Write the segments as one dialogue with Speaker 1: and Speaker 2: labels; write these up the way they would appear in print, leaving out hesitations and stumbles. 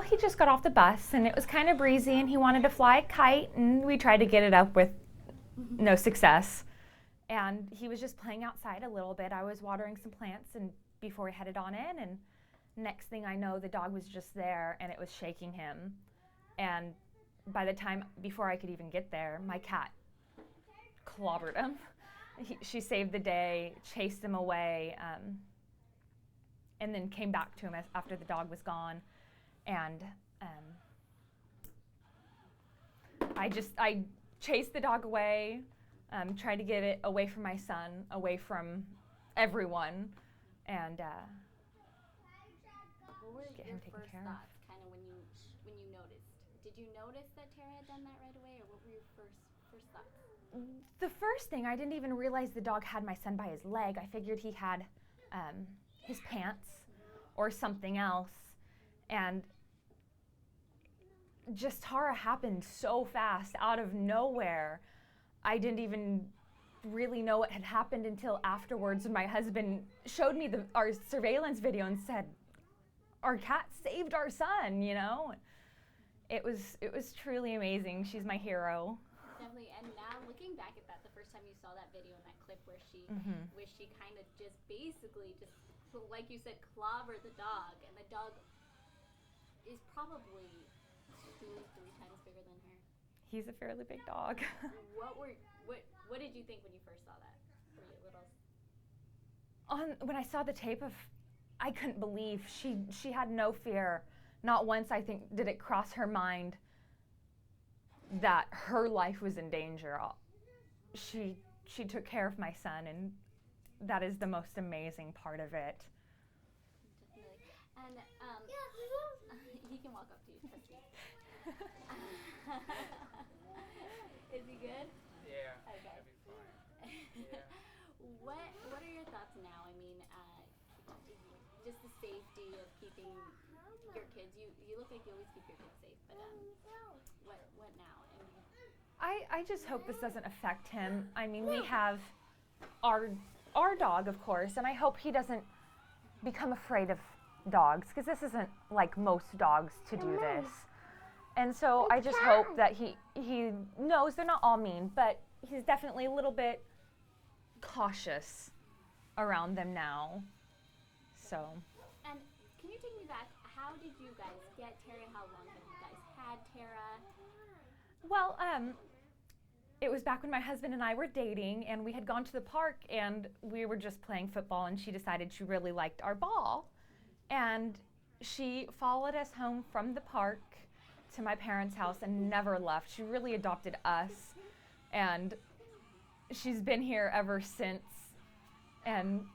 Speaker 1: he just got off the bus and it was kind of breezy and he wanted to fly a kite and we tried to get it up with no success. And he was just playing outside a little bit. I was watering some plants and before we headed on in, and next thing I know, the dog was just there and it was shaking him. And by the time, before I could even get there, my cat clobbered him. She saved the day, chased him away, and then came back to him after the dog was gone. And I chased the dog away, tried to get it away from my son, away from everyone, and
Speaker 2: what were
Speaker 1: get
Speaker 2: your
Speaker 1: him taken
Speaker 2: first
Speaker 1: care
Speaker 2: thoughts, kind of when you noticed? Did you notice that Tara had done that right away, or what were your first thoughts?
Speaker 1: The first thing, I didn't even realize the dog had my son by his leg. I figured he had his pants or something else. And just Tara happened so fast, out of nowhere. I didn't even really know what had happened until afterwards when my husband showed me our surveillance video and said, our cat saved our son, you know? It was truly amazing. She's my hero.
Speaker 2: Definitely, and now looking back at that, the first time you saw that video and that clip where she kind of just basically just, like you said, clobbered the dog, and the dog is probably 2-3 times bigger than her.
Speaker 1: He's a fairly big dog.
Speaker 2: What did you think when you first saw that? Were you little?
Speaker 1: When I saw the tape I couldn't believe she had no fear. Not once, I think, did it cross her mind that her life was in danger. She took care of my son, and that is the most amazing part of it.
Speaker 2: Definitely. And he can walk up to you, trust me. Is he good?
Speaker 3: Yeah.
Speaker 2: Okay.
Speaker 3: That'd be fine. Yeah.
Speaker 2: What are your thoughts now? I mean, just the safety of keeping your kids. You look like you always keep your kids safe, but what now?
Speaker 1: I just hope this doesn't affect him. I mean, we have our dog, of course, and I hope he doesn't become afraid of dogs, because this isn't like most dogs to do this. And so I just hope that he knows they're not all mean, but he's definitely a little bit cautious around them now. So.
Speaker 2: And can you take me back? How did you guys get Tara? How long have you guys had Tara?
Speaker 1: Well, it was back when my husband and I were dating, and we had gone to the park, and we were just playing football, and she decided she really liked our ball. And she followed us home from the park to my parents' house and never left. She really adopted us, and she's been here ever since. And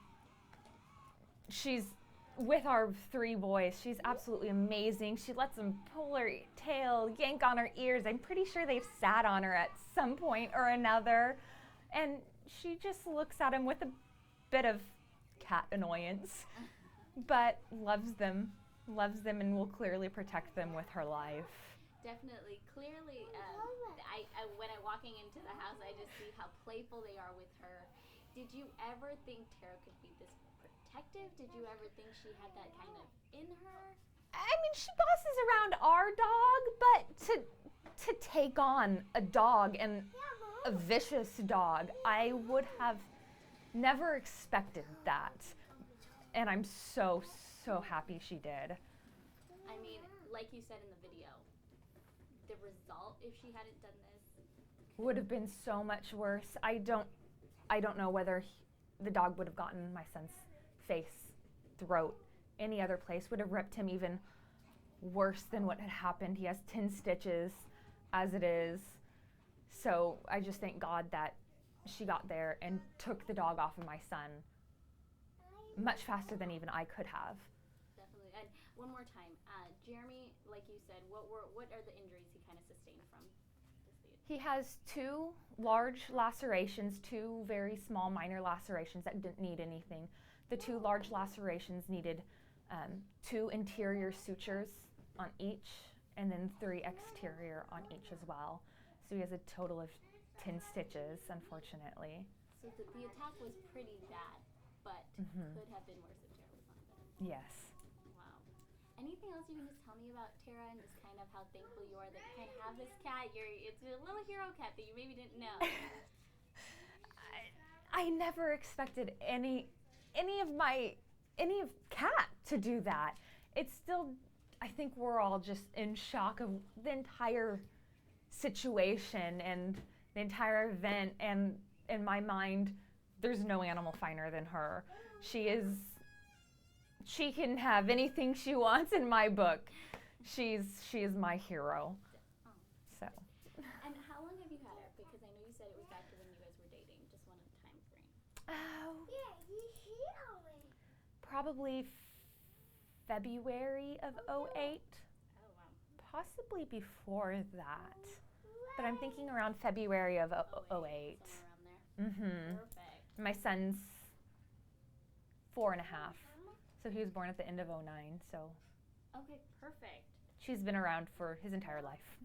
Speaker 1: she's with our 3 boys. She's absolutely amazing. She lets them pull her tail, yank on her ears. I'm pretty sure they've sat on her at some point or another. And she just looks at them with a bit of cat annoyance, but loves them and will clearly protect them with her life.
Speaker 2: Definitely. Clearly, when I'm walking into the house, I just see how playful they are with her. Did you ever think Tara could be this protective? Did you ever think she had that kind of in her?
Speaker 1: I mean, she bosses around our dog, but to take on a dog, and a vicious dog, I would have never expected that. And I'm so happy she did.
Speaker 2: I mean, like you said in the video, the result, if she hadn't done this,
Speaker 1: would have been so much worse. I don't know whether the dog would have gotten my son's face, throat, any other place, would have ripped him even worse than what had happened. He has 10 stitches as it is. So I just thank God that she got there and took the dog off of my son much faster than even I could have.
Speaker 2: Definitely. And one more time, Jeremy, like you said, what are the injuries he kind of sustained from this lead?
Speaker 1: He has 2 large lacerations, 2 very small minor lacerations that didn't need anything. The 2 large lacerations needed 2 interior sutures on each, and then 3 exterior on each as well. So he has a total of 10 stitches, unfortunately.
Speaker 2: So the attack was pretty bad, but could have been worse if Tara was not there.
Speaker 1: Yes.
Speaker 2: Wow. Anything else you can just tell me about Tara and just kind of how thankful you are that you kind of have this cat? It's a little hero cat that you maybe didn't know.
Speaker 1: I never expected any of Cat to do that. It's still, I think we're all just in shock of the entire situation and the entire event, and in my mind, there's no animal finer than her. She can have anything she wants in my book. She is my hero. So.
Speaker 2: And how long have you had her? Because I know you said it was back to when you guys were dating. Just wanted a time frame.
Speaker 1: Probably February of '08.
Speaker 2: Oh, wow.
Speaker 1: Possibly before that. But I'm thinking around February of '08.
Speaker 2: Somewhere around there.
Speaker 1: Mm-hmm.
Speaker 2: Perfect.
Speaker 1: My son's 4.5. So he was born at the end of '09. So
Speaker 2: Okay, perfect.
Speaker 1: she's been around for his entire life.